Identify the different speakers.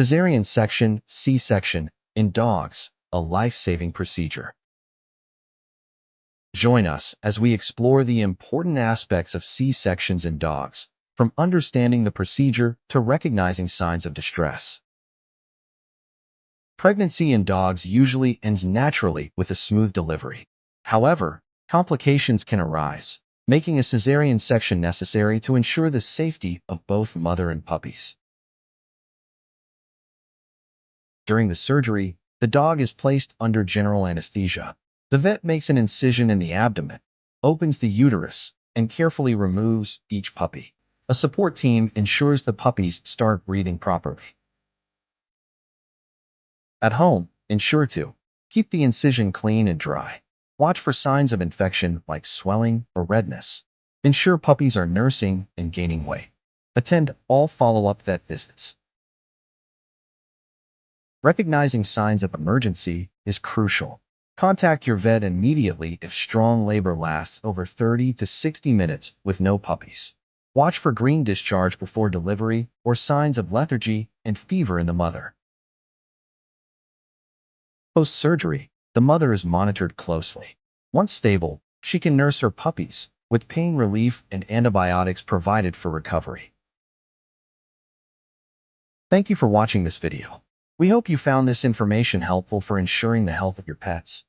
Speaker 1: Cesarean section, C-section, in dogs, a life-saving procedure. Join us as we explore the important aspects of C-sections in dogs, from understanding the procedure to recognizing signs of distress. Pregnancy in dogs usually ends naturally with a smooth delivery. However, complications can arise, making a cesarean section necessary to ensure the safety of both mother and puppies. During the surgery, the dog is placed under general anesthesia. The vet makes an incision in the abdomen, opens the uterus, and carefully removes each puppy. A support team ensures the puppies start breathing properly. At home, ensure to keep the incision clean and dry. Watch for signs of infection like swelling or redness. Ensure puppies are nursing and gaining weight. Attend all follow-up vet visits. Recognizing signs of emergency is crucial. Contact your vet immediately if strong labor lasts over 30 to 60 minutes with no puppies. Watch for green discharge before delivery or signs of lethargy and fever in the mother. Post-surgery, the mother is monitored closely. Once stable, she can nurse her puppies, with pain relief and antibiotics provided for recovery. Thank you for watching this video. We hope you found this information helpful for ensuring the health of your pets.